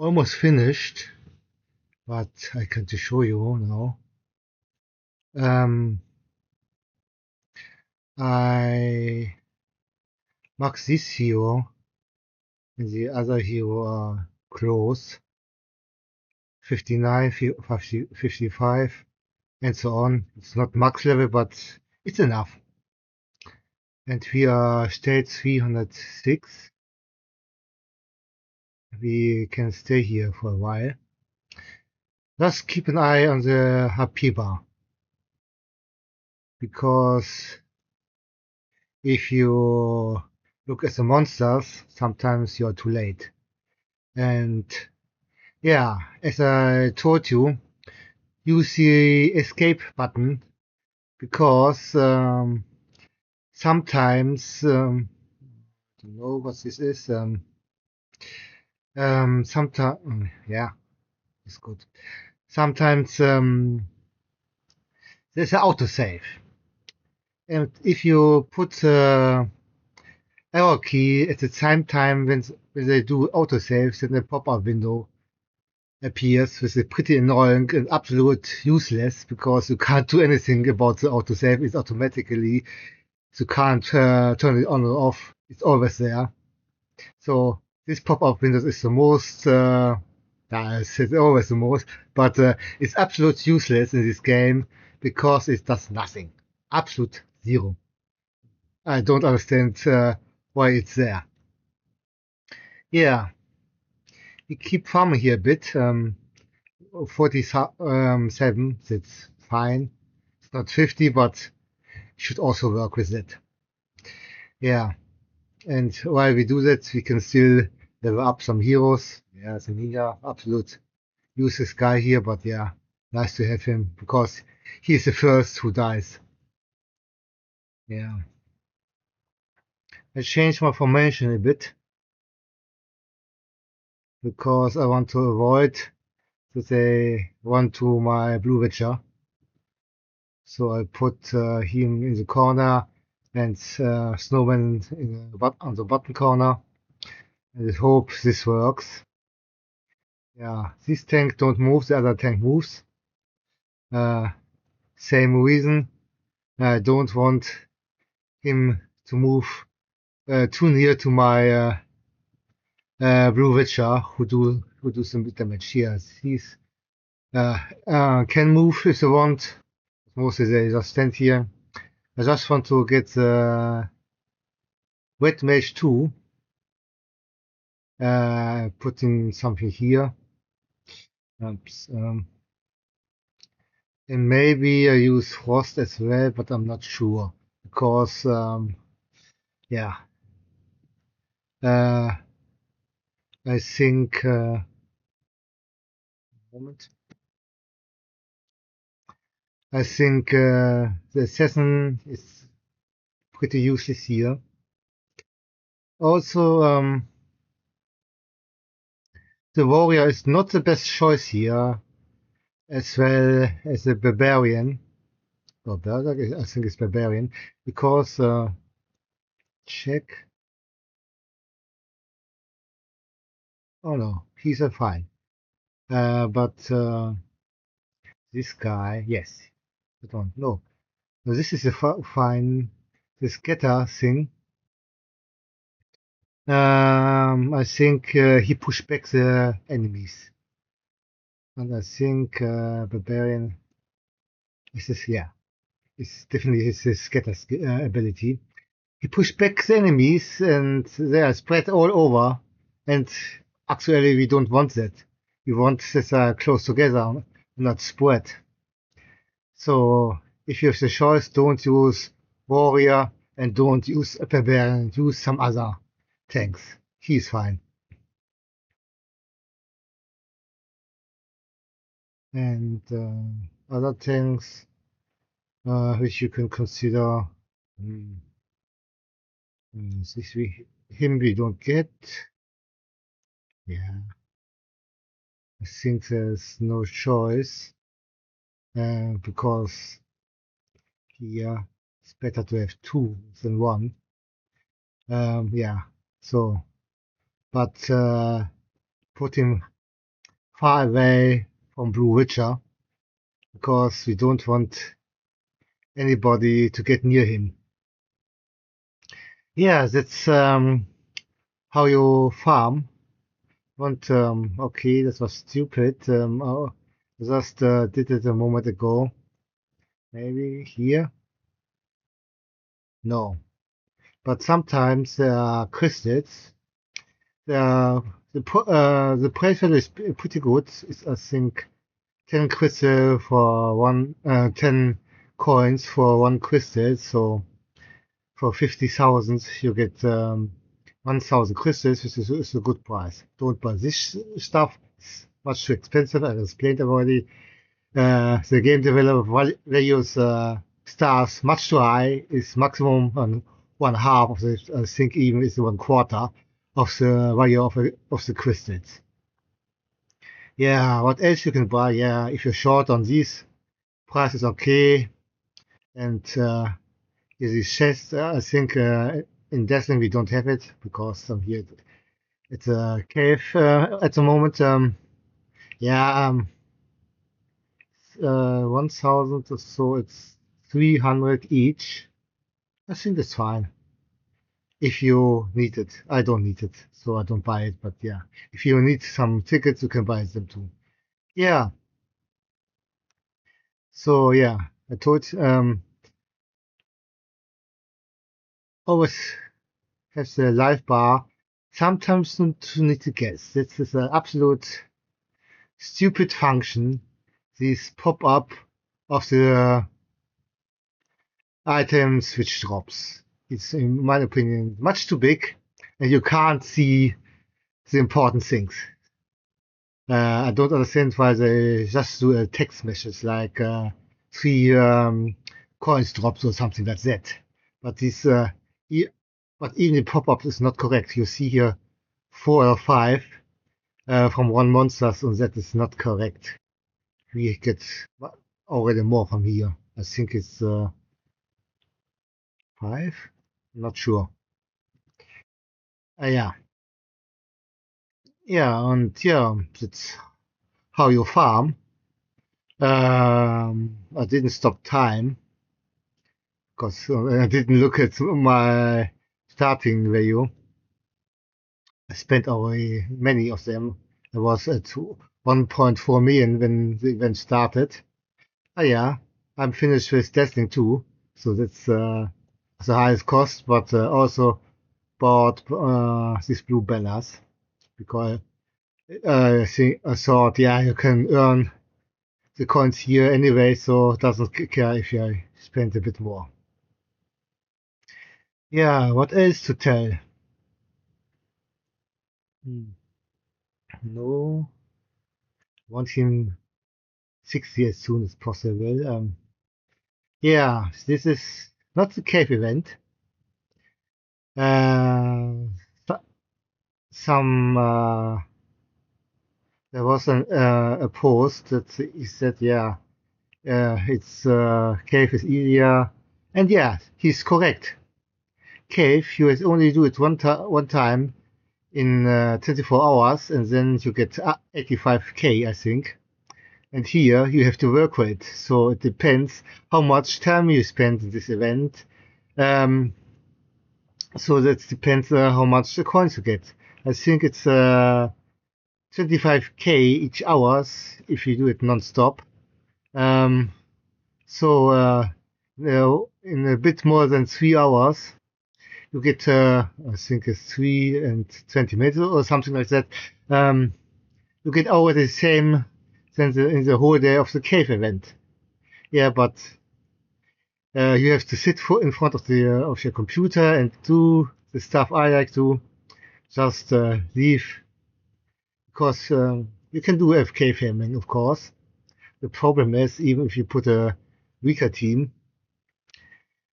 almost finished, but I can just show you now. I max this hero and the other hero are close, 59, 50, 55, and so on. It's not max level, but it's enough. And we are state 306. We can stay here for a while. Just keep an eye on the HP bar, because if you look at the monsters, sometimes you're too late. And yeah, as I told you, use the escape button, because sometimes I don't know what this is. Sometimes yeah, it's good. Sometimes there's an autosave, and if you put the arrow key at the same time when they do autosave, then a pop-up window appears, which is pretty annoying and absolute useless, because you can't do anything about the autosave. It's automatically, you can't turn it on or off. It's always there. So this pop-up window is the most, it's always the most, but it's absolute useless in this game because it does nothing. Absolute zero. I don't understand why it's there. Yeah, we keep farming here a bit. 47, that's fine. It's not 50, but should also work with it. Yeah, and while we do that, we can still level up some heroes. Yeah, the ninja, absolute useless guy here, but yeah, nice to have him because he's the first who dies. Yeah. I changed my formation a bit because I want to avoid that they run to my blue witcher. So I put him in the corner and Snowman on the bottom corner. And I hope this works. Yeah, this tank don't move, the other tank moves. Same reason. I don't want him to move too near to my blue witcher who do some damage here. He's can move if they want. Mostly they just stand here. I just want to get the Red Mage 2, putting something here. Oops, and maybe I use Frost as well, but I'm not sure because, yeah, I think, moment. I think the assassin is pretty useless here. Also, the warrior is not the best choice here, as well as the barbarian. Or berserk, I think it's barbarian, because check. Oh no, he's a fine. But this guy, yes. Hold on, no. No, this is a fine. The scatter thing. I think he pushed back the enemies. And I think barbarian. This is, yeah. It's definitely his scatter ability. He pushed back the enemies and they are spread all over. And actually, we don't want that. We want that close together, not spread. So if you have the choice, don't use warrior and don't use a barbarian. Use some other tanks. He's fine. And other tanks which you can consider. Mm, this him we don't get. Yeah, I think there's no choice because here it's better to have two than one. Yeah, so but put him far away from Blue Witcher because we don't want anybody to get near him. Yeah, that's how you farm. Want okay, that was stupid. Just did it a moment ago. Maybe here? No. But sometimes there are crystals. The price value is pretty good. It's, I think 10 crystal for 10 coins for one crystal. So for 50,000 you get 1,000 crystals, which is a good price. Don't buy this stuff. It's much too expensive. I explained already. The game developer values stars much too high. Is maximum on one half of the, I think even is one quarter of the value of the crystals. Yeah, what else you can buy? Yeah, if you're short on these, price is okay. And is this chest? I think in Dazzling we don't have it because here it's a cave at the moment. Yeah, 1,000 or so. It's 300 each. I think that's fine if you need it. I don't need it, so I don't buy it. But yeah, if you need some tickets, you can buy them too. Yeah. So yeah, I told always have the live bar. Sometimes you need to guess. This is an absolute stupid function. This pop up of the items which drops. It's in my opinion much too big, and you can't see the important things. I don't understand why they just do a text message like three coins drops or something like that. But this, e but even the pop-up is not correct. You see here four or five from one monsters, and that is not correct. We get already more from here. I think it's five. Not sure. Yeah, yeah, and yeah, that's how you farm. I didn't stop time because I didn't look at my starting value. I spent already many of them. I was at 1.4 million when the event started. Ah, yeah, I'm finished with testing too, so that's the highest cost, but also bought these blue banners because I thought, yeah, you can earn the coins here anyway, so it doesn't care if I spend a bit more. Yeah, what else to tell? Hmm, no, want him 60 as soon as possible. Yeah, this is not the cave event. Uh, so- some there was a post that he said, yeah, it's cave is easier, and yeah, he's correct. Cave, you has only do it one time in 24 hours, and then you get 85k, I think. And here you have to work for it, so it depends how much time you spend in this event. Um, so that depends how much the coins you get. I think it's 25k each hours if you do it non-stop. Um, so in a bit more than 3 hours, you get I think it's 3 and 20 minutes or something like that. You get over the same than in the whole day of the cave event. Yeah, but you have to sit in front of your computer and do the stuff I like to. Just leave because you can do FK farming, of course. The problem is even if you put a weaker team,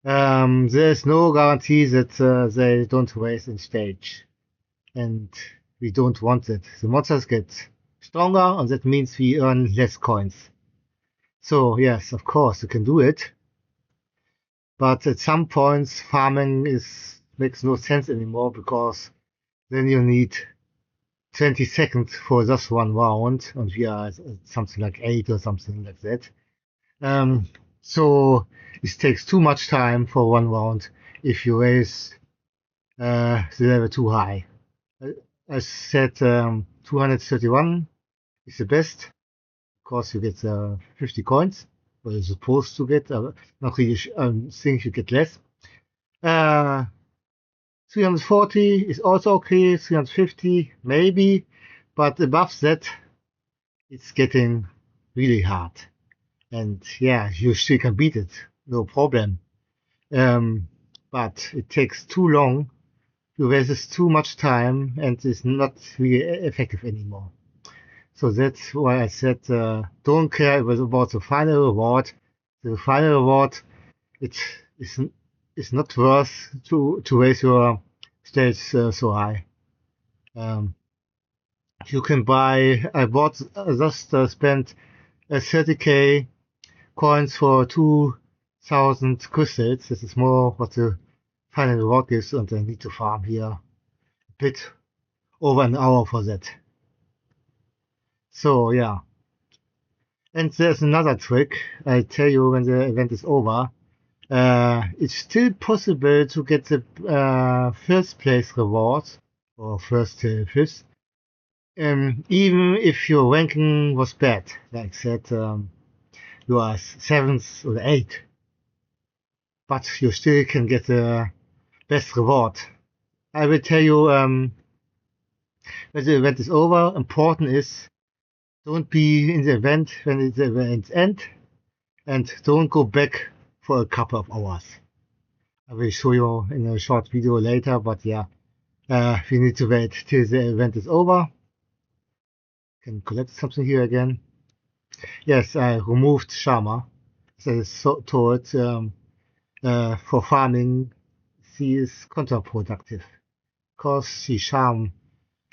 there's no guarantee that they don't race in stage, and we don't want it. The monsters get stronger, and that means we earn less coins. So yes, of course you can do it, but at some points farming is makes no sense anymore because then you need 20 seconds for just one round, and we are at something like 8 or something like that. So it takes too much time for one round if you raise the level too high. I said 231 is the best. Of course, you get 50 coins, or you're supposed to get. Not really think you get less. 340 is also okay, 350 maybe, but above that, it's getting really hard. And yeah, you still can beat it, no problem. But it takes too long, you waste too much time, and it's not really effective anymore. So that's why I said don't care about the final reward. The final reward, it is not worth to raise your stage so high. Um, you can buy. I bought just spent 30k coins for 2,000 crystals. This is more what the final reward is, and I need to farm here a bit over an hour for that. So yeah. And there's another trick. I tell you when the event is over. It's still possible to get the first place reward or first to fifth, even if your ranking was bad. Like said, you are seventh or eighth, but you still can get the best reward. I will tell you when the event is over. Important is don't be in the event when the event ends, and don't go back for a couple of hours. I will show you in a short video later, but yeah, we need to wait till the event is over. Can collect something here again. Yes, I removed Shama. That is told for farming, she is counterproductive because she charm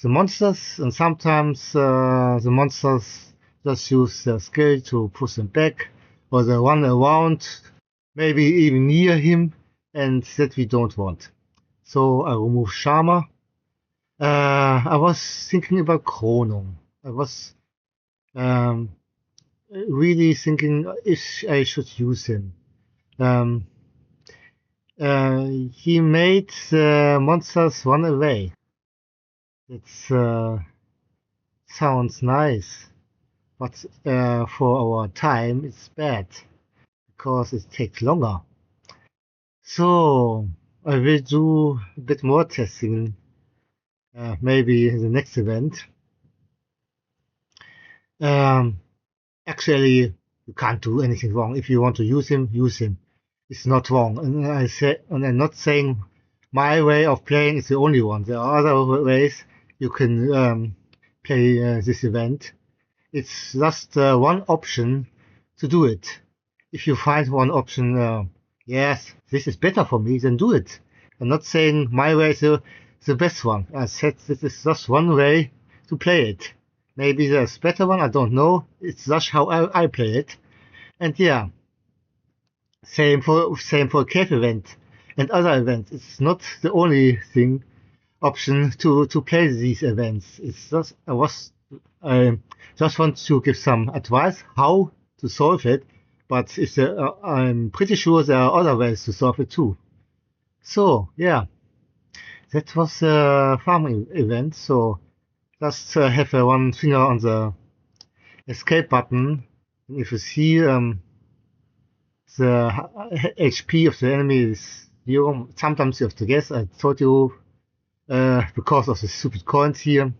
the monsters, and sometimes the monsters just use their skill to push them back, or they run around, maybe even near him, and that we don't want. So I remove Shama. I was thinking about Chrono. I was really thinking if I should use him. Um, he made the monsters run away. It sounds nice, but for our time it's bad because it takes longer. So I will do a bit more testing, maybe in the next event. Actually, you can't do anything wrong. If you want to use him, use him. It's not wrong. And I'm not saying my way of playing is the only one. There are other ways you can play this event. It's just one option to do it. If you find one option, yes, this is better for me, then do it. I'm not saying my way is the best one. I said this is just one way to play it. Maybe there's a better one, I don't know. It's just how I play it. And yeah, same for cave event and other events. It's not the only option to play these events. It's just I just want to give some advice how to solve it, but I'm pretty sure there are other ways to solve it too. So yeah, that was a farming event. So just have one finger on the escape button. And if you see the HP of the enemy is 0, sometimes you have to guess. I told you because of the stupid coins here.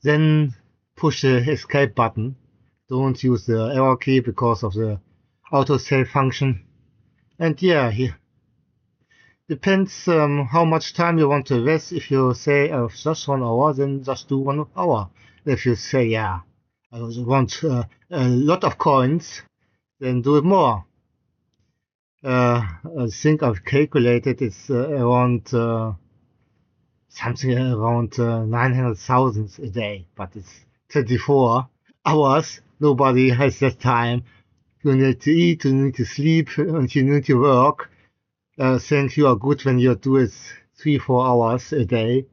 Then push the escape button. Don't use the arrow key because of the autosave function. And yeah, here depends how much time you want to invest. If you say just 1 hour, then just do 1 hour. If you say, yeah, I want a lot of coins, then do it more. I think I've calculated it's around something around 900,000 a day, but it's 24 hours. Nobody has that time. You need to eat, you need to sleep, and you need to work. Think you are good when you do it 3-4 hours a day.